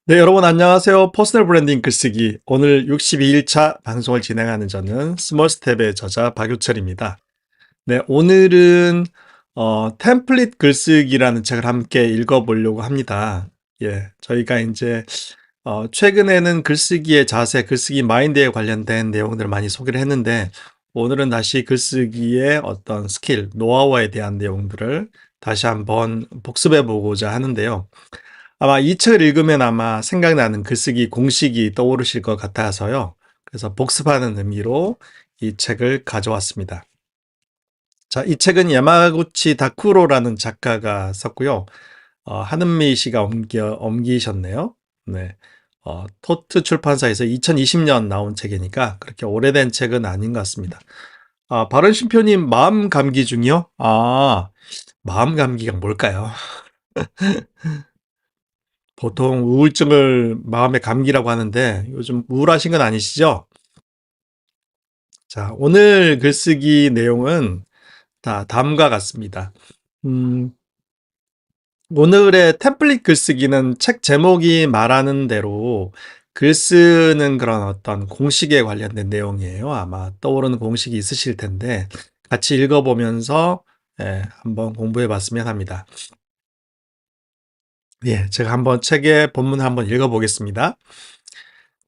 네, 여러분 안녕하세요. 퍼스널 브랜딩 글쓰기 오늘 62일차 방송을 진행하는 저는 스몰스텝의 저자 박유철입니다. 네, 오늘은 템플릿 글쓰기라는 책을 함께 읽어보려고 합니다. 예, 저희가 이제 최근에는 글쓰기의 자세, 글쓰기 마인드에 관련된 내용들을 많이 소개를 했는데 오늘은 다시 글쓰기의 어떤 스킬, 노하우에 대한 내용들을 다시 한번 복습해 보고자 하는데요. 아마 이 책을 읽으면 아마 생각나는 글쓰기 공식이 떠오르실 것 같아서요. 그래서 복습하는 의미로 이 책을 가져왔습니다. 자, 이 책은 야마구치 다쿠로라는 작가가 썼고요. 하은미 씨가 옮기셨네요. 네. 토트 출판사에서 2020년 나온 책이니까 그렇게 오래된 책은 아닌 것 같습니다. 바른 심표님 마음 감기 중이요? 마음 감기가 뭘까요? 보통 우울증을 마음의 감기라고 하는데 요즘 우울하신 건 아니시죠? 자, 오늘 글쓰기 내용은 다 다음과 같습니다. 음, 오늘의 템플릿 글쓰기는 책 제목이 말하는 대로 글 쓰는 그런 어떤 공식에 관련된 내용이에요. 아마 떠오르는 공식이 있으실 텐데 같이 읽어보면서 한번 공부해 봤으면 합니다. 예, 제가 한번 책의 본문을 한번 읽어보겠습니다.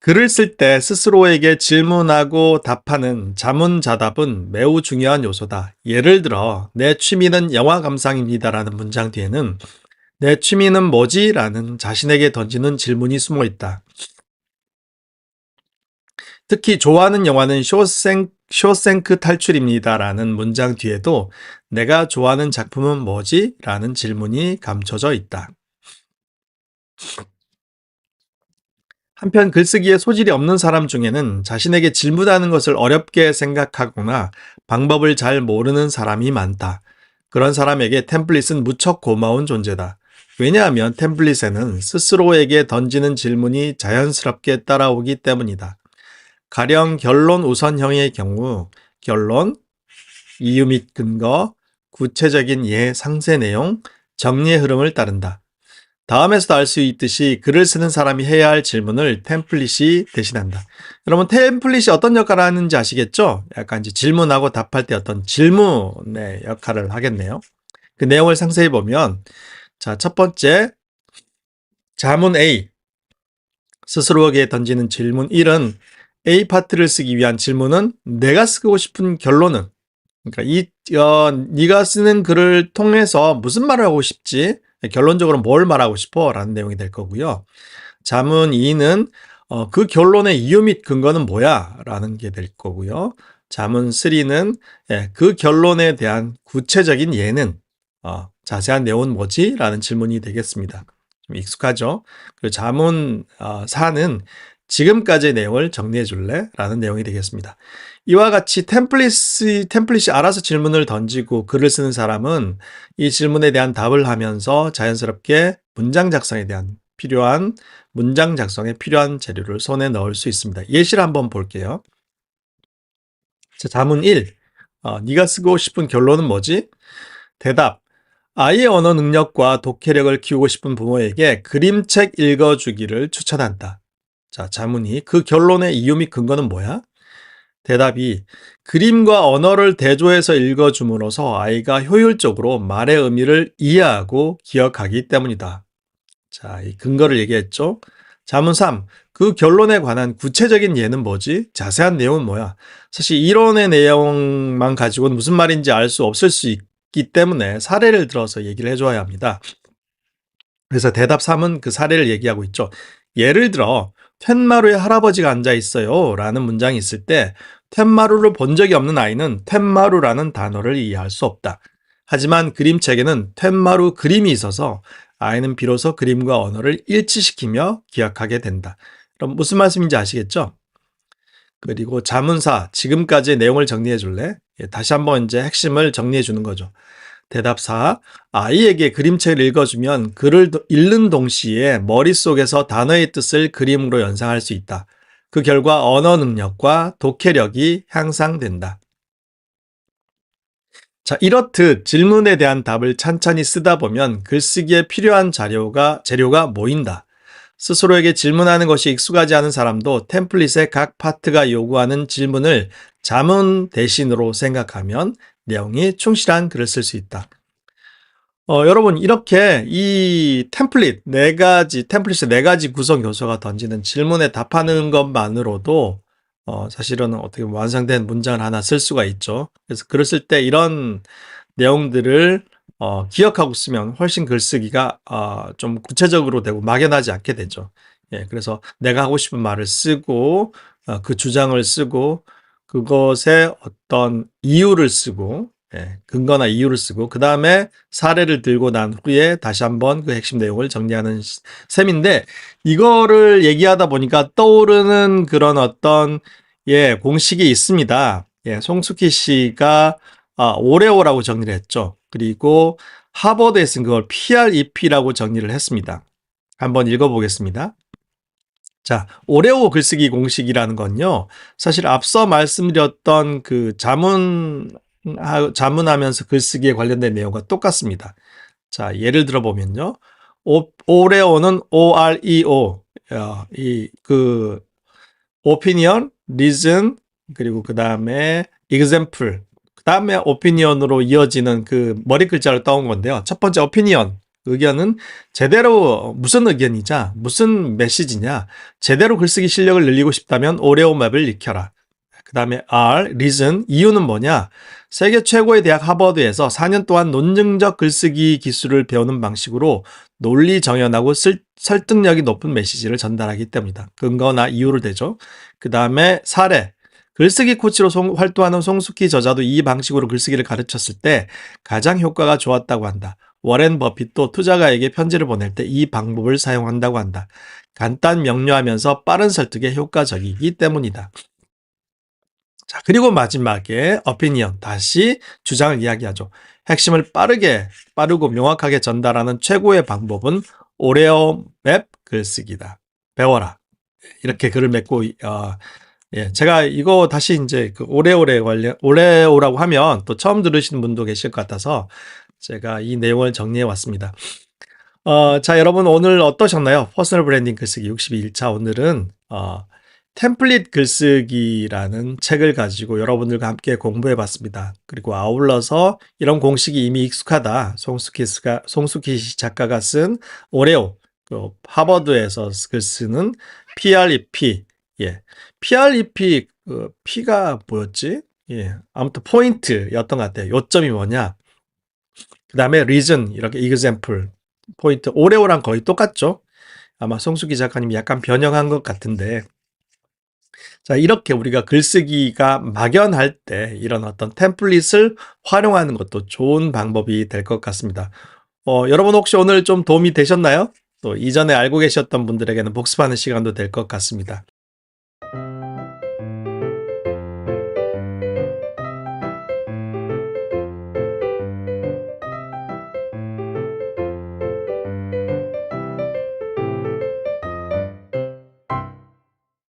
글을 쓸 때 스스로에게 질문하고 답하는 자문자답은 매우 중요한 요소다. 예를 들어, 내 취미는 영화 감상입니다라는 문장 뒤에는 내 취미는 뭐지? 라는 자신에게 던지는 질문이 숨어 있다. 특히 좋아하는 영화는 쇼생크 탈출입니다라는 문장 뒤에도 내가 좋아하는 작품은 뭐지? 라는 질문이 감춰져 있다. 한편 글쓰기에 소질이 없는 사람 중에는 자신에게 질문하는 것을 어렵게 생각하거나 방법을 잘 모르는 사람이 많다. 그런 사람에게 템플릿은 무척 고마운 존재다. 왜냐하면 템플릿에는 스스로에게 던지는 질문이 자연스럽게 따라오기 때문이다. 가령 결론 우선형의 경우 결론, 이유 및 근거, 구체적인 예, 상세 내용, 정리의 흐름을 따른다. 다음에서도 알 수 있듯이 글을 쓰는 사람이 해야 할 질문을 템플릿이 대신한다. 여러분 템플릿이 어떤 역할을 하는지 아시겠죠? 약간 이제 질문하고 답할 때 어떤 질문의 역할을 하겠네요. 그 내용을 상세히 보면 자, 첫 번째 자문 A 스스로에게 던지는 질문 1은 A 파트를 쓰기 위한 질문은 내가 쓰고 싶은 결론은 그러니까 네가 쓰는 글을 통해서 무슨 말을 하고 싶지? 결론적으로 뭘 말하고 싶어? 라는 내용이 될 거고요. 자문 2는 그 결론의 이유 및 근거는 뭐야? 라는 게 될 거고요. 자문 3는 그 결론에 대한 구체적인 예는 자세한 내용은 뭐지? 라는 질문이 되겠습니다. 좀 익숙하죠? 그리고 자문 4는 지금까지의 내용을 정리해 줄래? 라는 내용이 되겠습니다. 이와 같이 템플릿이 알아서 질문을 던지고 글을 쓰는 사람은 이 질문에 대한 답을 하면서 자연스럽게 문장 작성에 필요한 재료를 손에 넣을 수 있습니다. 예시를 한번 볼게요. 자, 자문 1. 네가 쓰고 싶은 결론은 뭐지? 대답. 아이의 언어 능력과 독해력을 키우고 싶은 부모에게 그림책 읽어주기를 추천한다. 자, 자문 2. 그 결론의 이유 및 근거는 뭐야? 대답이 그림과 언어를 대조해서 읽어줌으로써 아이가 효율적으로 말의 의미를 이해하고 기억하기 때문이다. 자, 이 근거를 얘기했죠. 자문 3. 그 결론에 관한 구체적인 예는 뭐지? 자세한 내용은 뭐야? 사실 이론의 내용만 가지고는 무슨 말인지 알 수 없을 수 있기 때문에 사례를 들어서 얘기를 해줘야 합니다. 그래서 대답 3은 그 사례를 얘기하고 있죠. 예를 들어 텐마루에 할아버지가 앉아 있어요 라는 문장이 있을 때 텐마루를 본 적이 없는 아이는 텐마루라는 단어를 이해할 수 없다. 하지만 그림책에는 텐마루 그림이 있어서 아이는 비로소 그림과 언어를 일치시키며 기억하게 된다. 그럼 무슨 말씀인지 아시겠죠? 그리고 자문사, 지금까지의 내용을 정리해 줄래? 다시 한번 이제 핵심을 정리해 주는 거죠. 대답 4. 아이에게 그림책을 읽어주면 글을 읽는 동시에 머릿속에서 단어의 뜻을 그림으로 연상할 수 있다. 그 결과 언어 능력과 독해력이 향상된다. 자, 이렇듯 질문에 대한 답을 찬찬히 쓰다 보면 글쓰기에 필요한 재료가 모인다. 스스로에게 질문하는 것이 익숙하지 않은 사람도 템플릿의 각 파트가 요구하는 질문을 자문 대신으로 생각하면 내용이 충실한 글을 쓸 수 있다. 여러분, 이렇게 이 템플릿, 템플릿의 4가지 구성 요소가 던지는 질문에 답하는 것만으로도 사실은 어떻게 보면 완성된 문장을 하나 쓸 수가 있죠. 그래서 글을 쓸 때 이런 내용들을 기억하고 쓰면 훨씬 글쓰기가 좀 구체적으로 되고 막연하지 않게 되죠. 예, 그래서 내가 하고 싶은 말을 쓰고 그 주장을 쓰고 그것의 어떤 이유를 쓰고 예, 근거나 이유를 쓰고 그 다음에 사례를 들고 난 후에 다시 한번 그 핵심 내용을 정리하는 셈인데 이거를 얘기하다 보니까 떠오르는 그런 어떤 예, 공식이 있습니다. 예, 송숙희 씨가 오레오라고 정리를 했죠. 그리고 하버드에서는 그걸 PREP라고 정리를 했습니다. 한번 읽어보겠습니다. 자, 오레오 글쓰기 공식이라는 건요, 사실 앞서 말씀드렸던 그 자문하면서 글쓰기에 관련된 내용과 똑같습니다. 자, 예를 들어보면요, 오레오는 OREO, opinion, reason, 그리고 그 다음에 example, 그 다음에 opinion으로 이어지는 그 머리 글자를 따온 건데요. 첫 번째 opinion, 의견은 제대로 무슨 의견이자 무슨 메시지냐, 제대로 글쓰기 실력을 늘리고 싶다면 오레오 맵을 익혀라. 그 다음에 R, reason, 이유는 뭐냐? 세계 최고의 대학 하버드에서 4년 동안 논증적 글쓰기 기술을 배우는 방식으로 논리 정연하고 설득력이 높은 메시지를 전달하기 때문이다. 근거나 이유를 대죠. 그 다음에 사례. 글쓰기 코치로 활동하는 송숙희 저자도 이 방식으로 글쓰기를 가르쳤을 때 가장 효과가 좋았다고 한다. 워렌 버핏도 투자가에게 편지를 보낼 때 이 방법을 사용한다고 한다. 간단 명료하면서 빠른 설득에 효과적이기 때문이다. 자, 그리고 마지막에 opinion, 다시 주장을 이야기하죠. 핵심을 빠르고 명확하게 전달하는 최고의 방법은 오레오 맵 글쓰기다. 배워라. 이렇게 글을 맺고, 예, 제가 이거 다시 이제 그 오레오라고 하면 또 처음 들으시는 분도 계실 것 같아서 제가 이 내용을 정리해 왔습니다. 자, 여러분 오늘 어떠셨나요? 퍼스널 브랜딩 글쓰기 61차 오늘은, 템플릿 글쓰기라는 책을 가지고 여러분들과 함께 공부해 봤습니다. 그리고 아울러서 이런 공식이 이미 익숙하다. 송숙희 작가가 쓴 오레오, 하버드에서 글 쓰는 PREP. 예. PREP, P가 뭐였지? 예. 아무튼 포인트였던 것 같아요. 요점이 뭐냐? 그 다음에 reason, 이렇게 example, 포인트. 오레오랑 거의 똑같죠? 아마 송숙희 작가님이 약간 변형한 것 같은데, 자, 이렇게 우리가 글쓰기가 막연할 때 이런 어떤 템플릿을 활용하는 것도 좋은 방법이 될 것 같습니다. 여러분 혹시 오늘 좀 도움이 되셨나요? 또 이전에 알고 계셨던 분들에게는 복습하는 시간도 될 것 같습니다.